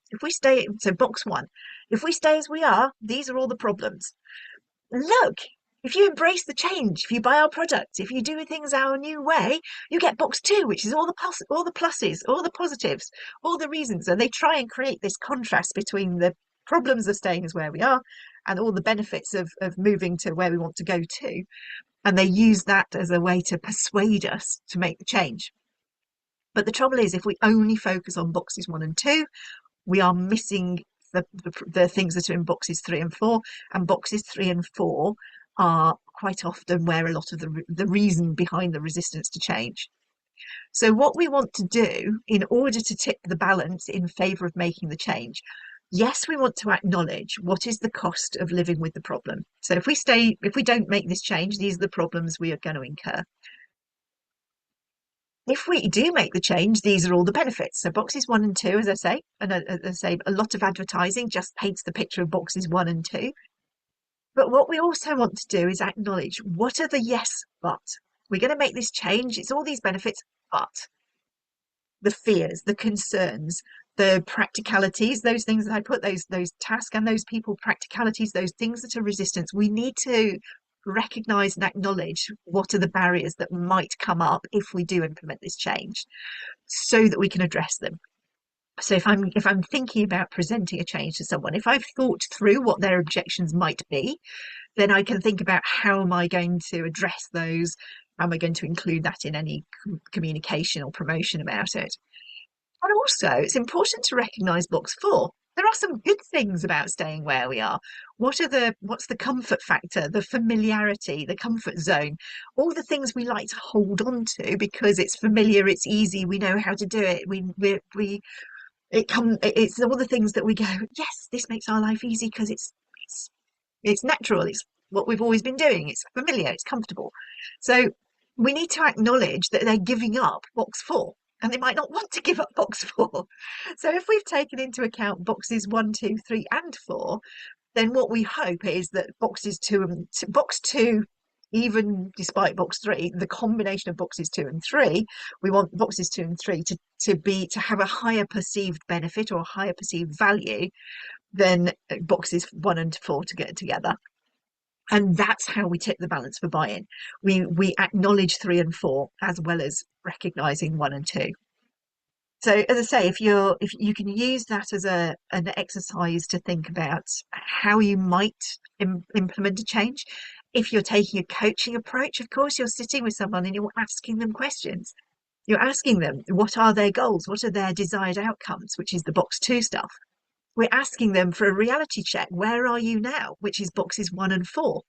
So box 1, if we stay as we are, these are all the problems. Look, if you embrace the change, if you buy our products, if you do things our new way, you get box 2, which is all the pluses, all the positives, all the reasons. And they try and create this contrast between the problems of staying as where we are and all the benefits of moving to where we want to go to. And they use that as a way to persuade us to make the change. But the trouble is, if we only focus on boxes 1 and 2, we are missing the things that are in boxes 3 and 4. And boxes 3 and 4 are quite often where a lot of the reason behind the resistance to change. So what we want to do in order to tip the balance in favour of making the change, yes, we want to acknowledge what is the cost of living with the problem. So if we don't make this change, these are the problems we are going to incur. If we do make the change, these are all the benefits. So boxes 1 and 2, as I say, and as I say, a lot of advertising just paints the picture of boxes 1 and 2. But what we also want to do is acknowledge what are the yes, but. We're going to make this change. It's all these benefits, but the fears, the concerns, the practicalities, those things that I put, those tasks and those people practicalities, those things that are resistance, we need to recognize and acknowledge what are the barriers that might come up if we do implement this change so that we can address them. So if I'm thinking about presenting a change to someone, if I've thought through what their objections might be, then I can think about how am I going to address those? How am I going to include that in any communication or promotion about it? And also, it's important to recognise box 4. There are some good things about staying where we are. What's the comfort factor, the familiarity, the comfort zone, all the things we like to hold on to because it's familiar, it's easy, we know how to do it. It's all the things that we go, yes, this makes our life easy because it's natural, it's what we've always been doing, it's familiar, it's comfortable. So we need to acknowledge that they're giving up box 4 and they might not want to give up box 4. So if we've taken into account boxes 1, 2, 3 and 4, then what we hope is that box 2, even despite box 3, the combination of boxes 2 and 3, we want boxes 2 and 3 to have a higher perceived benefit or a higher perceived value than boxes 1 and 4 to get together. And that's how we tip the balance for buy-in. We acknowledge 3 and 4 as well as recognizing 1 and 2. So as I say, if you can use that as an exercise to think about how you might implement a change. If you're taking a coaching approach, of course, you're sitting with someone and you're asking them questions. You're asking them, what are their goals? What are their desired outcomes, which is the box 2 stuff. We're asking them for a reality check. Where are you now? Which is boxes 1 and 4.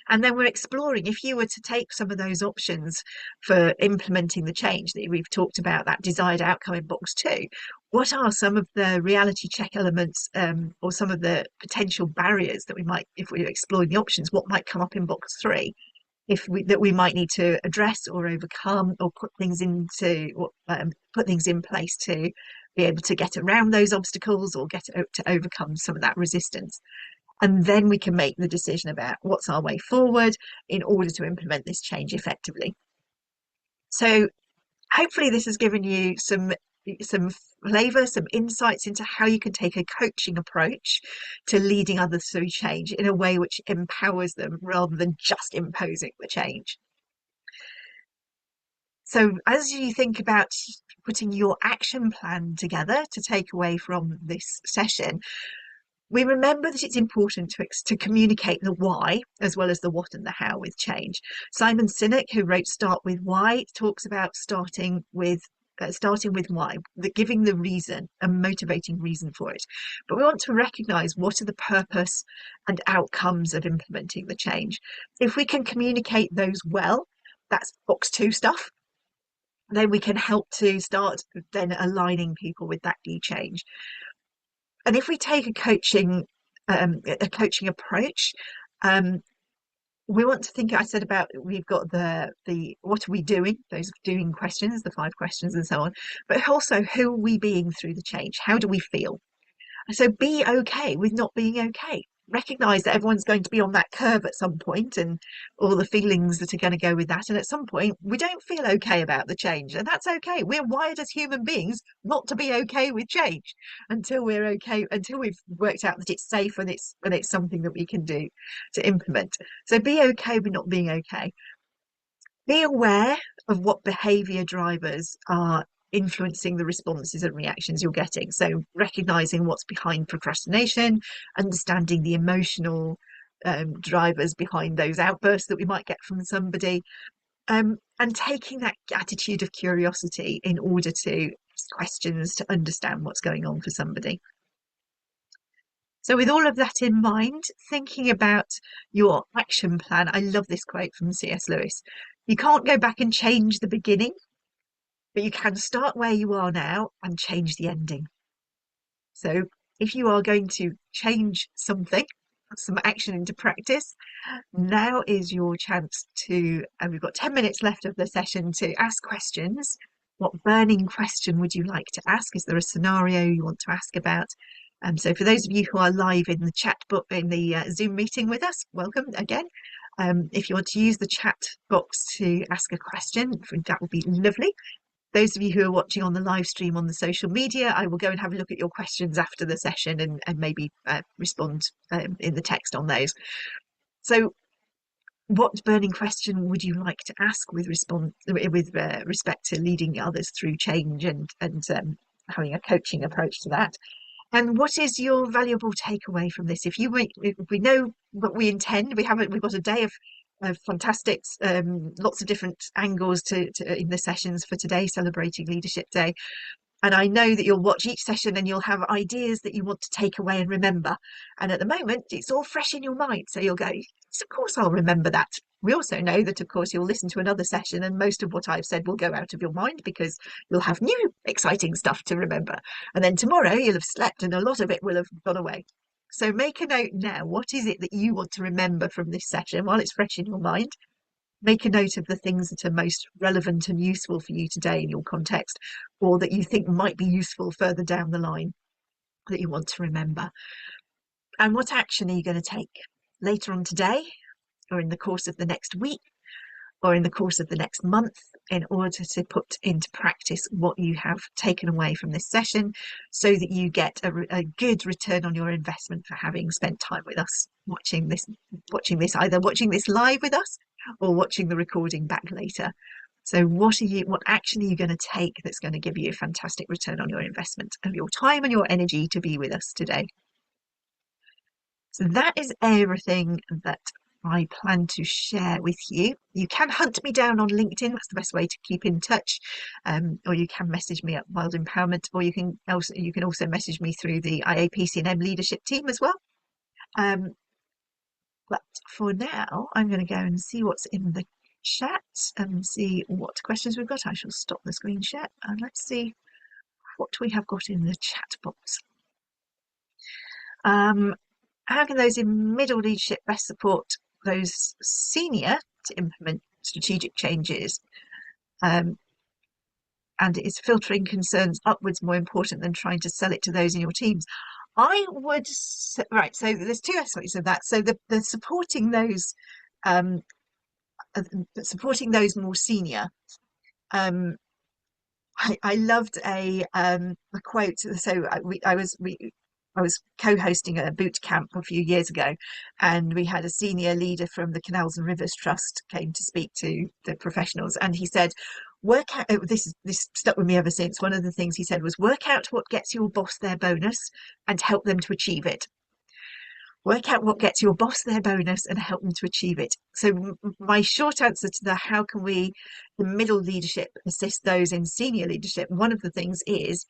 And then we're exploring, if you were to take some of those options for implementing the change that we've talked about, that desired outcome in box 2, what are some of the reality check elements or some of the potential barriers that we might, if we're exploring the options, what might come up in box 3 that we might need to address or overcome or put things in place to be able to get around those obstacles or to overcome some of that resistance. And then we can make the decision about what's our way forward in order to implement this change effectively. So hopefully this has given you some flavour, some insights into how you can take a coaching approach to leading others through change in a way which empowers them rather than just imposing the change. So as you think about putting your action plan together to take away from this session, we remember that it's important to communicate the why as well as the what and the how with change. Simon Sinek, who wrote Start With Why, talks about starting with why, giving the reason, a motivating reason for it. But we want to recognise what are the purpose and outcomes of implementing the change. If we can communicate those well, that's box 2 stuff, then we can help to start then aligning people with that new change. And if we take a coaching approach, we want to think, I said about, we've got the what are we doing, those doing questions, the 5 questions and so on, but also who are we being through the change? How do we feel? So be okay with not being okay. Recognize that everyone's going to be on that curve at some point and all the feelings that are going to go with that. And at some point, we don't feel okay about the change. And that's okay. We're wired as human beings not to be okay with change until we're okay, until we've worked out that it's safe and it's something that we can do to implement. So be okay with not being okay. Be aware of what behavior drivers are influencing the responses and reactions you're getting. So recognizing what's behind procrastination, understanding the emotional drivers behind those outbursts that we might get from somebody, and taking that attitude of curiosity in order to ask questions to understand what's going on for somebody. So with all of that in mind, thinking about your action plan, I love this quote from C.S. Lewis. You can't go back and change the beginning, but you can start where you are now and change the ending. So if you are going to change something, some action into practice, now is your chance to, and we've got 10 minutes left of the session to ask questions. What burning question would you like to ask? Is there a scenario you want to ask about? So for those of you who are live in the chat book in the Zoom meeting with us, welcome again. If you want to use the chat box to ask a question, that would be lovely. Those of you who are watching on the live stream on the social media, I will go and have a look at your questions after the session and maybe respond in the text on those. So what burning question would you like to ask with respect to leading others through change and having a coaching approach to that? And what is your valuable takeaway from this? If we know what we intend, we've got a day of fantastic, lots of different angles to in the sessions for today, celebrating Leadership Day. And I know that you'll watch each session and you'll have ideas that you want to take away and remember. And at the moment, it's all fresh in your mind. So you'll go, yes, of course, I'll remember that. We also know that, of course, you'll listen to another session and most of what I've said will go out of your mind because you'll have new exciting stuff to remember. And then tomorrow you'll have slept and a lot of it will have gone away. So make a note now. What is it that you want to remember from this session while it's fresh in your mind? Make a note of the things that are most relevant and useful for you today in your context, or that you think might be useful further down the line that you want to remember. And what action are you going to take later on today, or in the course of the next week, or in the course of the next month, in order to put into practice what you have taken away from this session, so that you get a good return on your investment for having spent time with us, watching this, either watching this live with us or watching the recording back later. So what action are you going to take that's going to give you a fantastic return on your investment of your time and your energy to be with us today? So that is everything that I plan to share with you. You can hunt me down on LinkedIn. That's the best way to keep in touch. Or you can message me at Wild Empowerment, or you can also message me through the IAPC&M leadership team as well. But for now, I'm going to go and see what's in the chat and see what questions we've got. I shall stop the screen share and let's see what we have got in the chat box. How can those in middle leadership best support those senior to implement strategic changes? And is filtering concerns upwards more important than trying to sell it to those in your teams? I would say, right, so there's two aspects of that. So the supporting those more senior. I loved a quote. So I was co-hosting a boot camp a few years ago, and we had a senior leader from the Canals and Rivers Trust came to speak to the professionals, and he said, work out, this stuck with me ever since. One of the things he said was, work out what gets your boss their bonus and help them to achieve it. Work out what gets your boss their bonus and help them to achieve it. So my short answer to the how can we, the middle leadership, assist those in senior leadership, one of the things is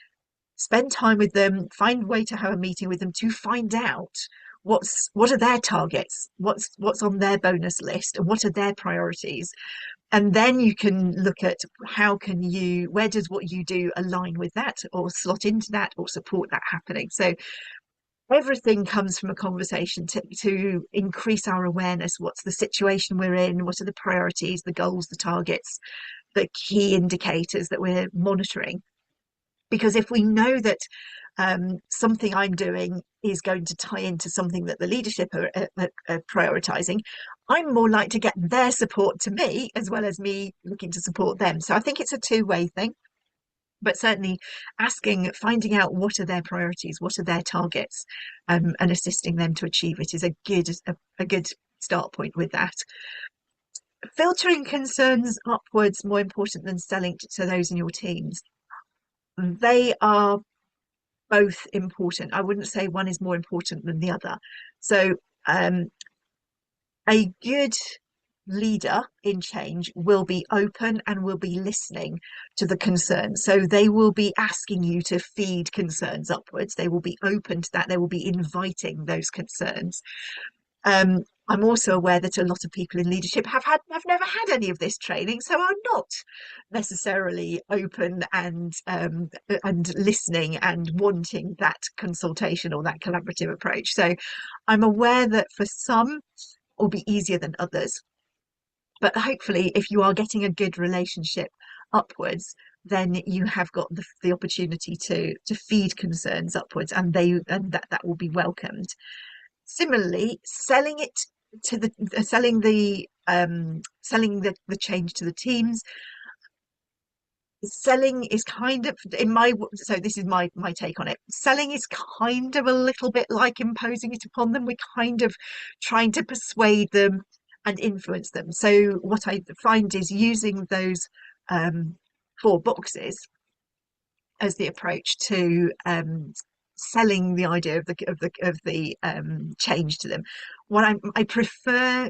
spend time with them, find a way to have a meeting with them to find out what are their targets, what's on their bonus list, and what are their priorities. And then you can look at where does what you do align with that, or slot into that, or support that happening. So everything comes from a conversation to increase our awareness. What's the situation we're in? What are the priorities, the goals, the targets, the key indicators that we're monitoring? Because if we know that something I'm doing is going to tie into something that the leadership are prioritizing, I'm more likely to get their support to me as well as me looking to support them. So I think it's a two-way thing. But certainly finding out what are their priorities, what are their targets, and assisting them to achieve it is a good start point with that. Filtering concerns upwards more important than selling to those in your teams. They are both important. I wouldn't say one is more important than the other. So a good leader in change will be open and will be listening to the concerns. So they will be asking you to feed concerns upwards. They will be open to that. They will be inviting those concerns. I'm also aware that a lot of people in leadership have never had any of this training, so are not necessarily open and listening and wanting that consultation or that collaborative approach. So I'm aware that for some it will be easier than others. But hopefully, if you are getting a good relationship upwards, then you have got the opportunity to feed concerns upwards, and that will be welcomed. Similarly, selling it to the selling the change to the teams. Selling is kind of so this is my take on it. Selling is kind of a little bit like imposing it upon them. We're kind of trying to persuade them and influence them. So what I find is using those 4 boxes as the approach to selling the idea of the change to them. I prefer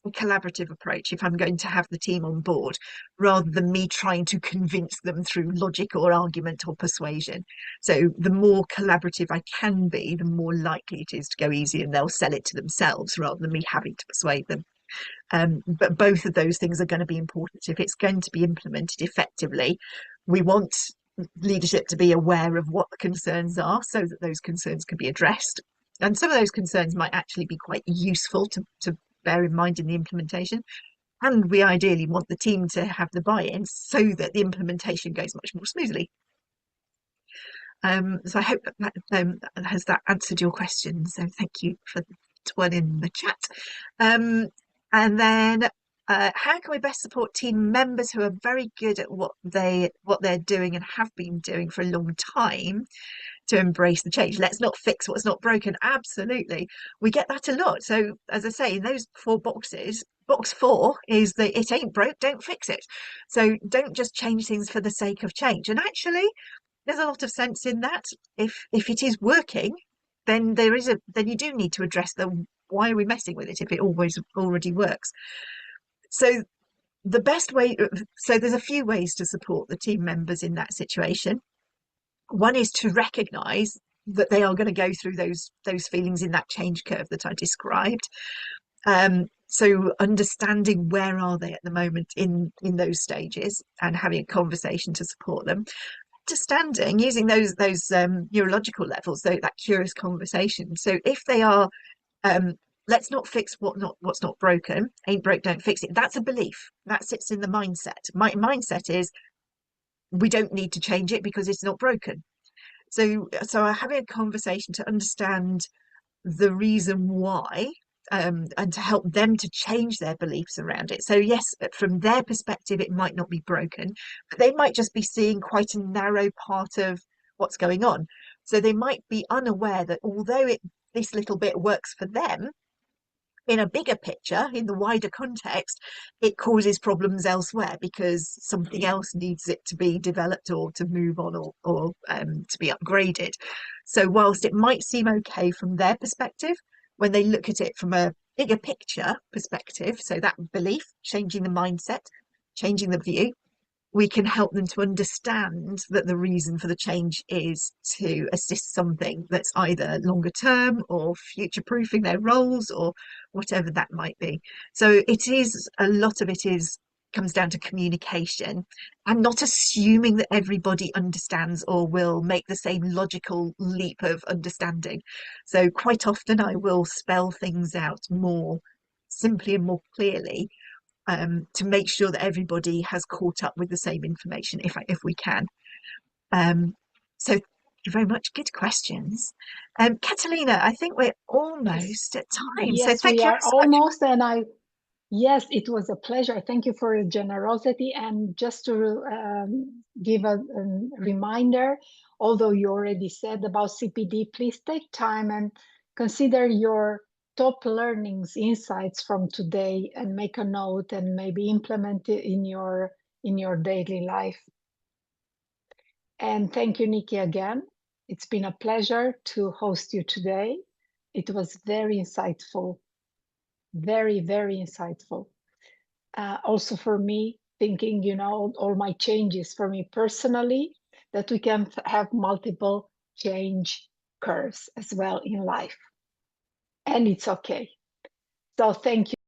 a collaborative approach if I'm going to have the team on board, rather than me trying to convince them through logic or argument or persuasion. So the more collaborative I can be, the more likely it is to go easy, and they'll sell it to themselves rather than me having to persuade them. But both of those things are going to be important. If it's going to be implemented effectively, we want leadership to be aware of what the concerns are so that those concerns can be addressed. And some of those concerns might actually be quite useful to bear in mind in the implementation. And we ideally want the team to have the buy-in so that the implementation goes much more smoothly. So I hope that has answered your question. So thank you for the one in the chat. And then how can we best support team members who are very good at what they're doing and have been doing for a long time to embrace the change? Let's not fix what's not broken. Absolutely, we get that a lot. So as I say, in those 4 boxes, box 4 is that it ain't broke, don't fix it. So don't just change things for the sake of change. And actually, there's a lot of sense in that. If it is working, then then you do need to address why are we messing with it if it always already works. So the best way, so there's a few ways to support the team members in that situation. One is to recognize that they are going to go through those feelings in that change curve that I described. So understanding where are they at the moment in those stages and having a conversation to support them. Understanding, using those neurological levels, so that curious conversation. So if they are let's not fix what's not broken, ain't broke, don't fix it, that's a belief that sits in the mindset. My mindset is we don't need to change it because it's not broken. So having a conversation to understand the reason why, and to help them to change their beliefs around it. So yes, from their perspective, it might not be broken, but they might just be seeing quite a narrow part of what's going on. So they might be unaware that although this little bit works for them, in a bigger picture, in the wider context, it causes problems elsewhere because something else needs it to be developed or to move on or to be upgraded. So whilst it might seem okay from their perspective, when they look at it from a bigger picture perspective, so that belief, changing the mindset, changing the view, we can help them to understand that the reason for the change is to assist something that's either longer term or future proofing their roles or whatever that might be. So a lot of it comes down to communication and not assuming that everybody understands or will make the same logical leap of understanding. So quite often I will spell things out more simply and more clearly, to make sure that everybody has caught up with the same information if we can. So thank you very much. Good questions. Catalina, I think we're almost at time. Yes, So thank we you are so much. almost, and yes, it was a pleasure. Thank you for your generosity. And just to give a reminder, although you already said about CPD, please take time and consider your top learnings, insights from today, and make a note and maybe implement it in your daily life. And thank you, Nikki, again. It's been a pleasure to host you today. It was very insightful, very, very insightful. Also for me, thinking, all my changes for me personally, that we can have multiple change curves as well in life. And it's okay. So thank you.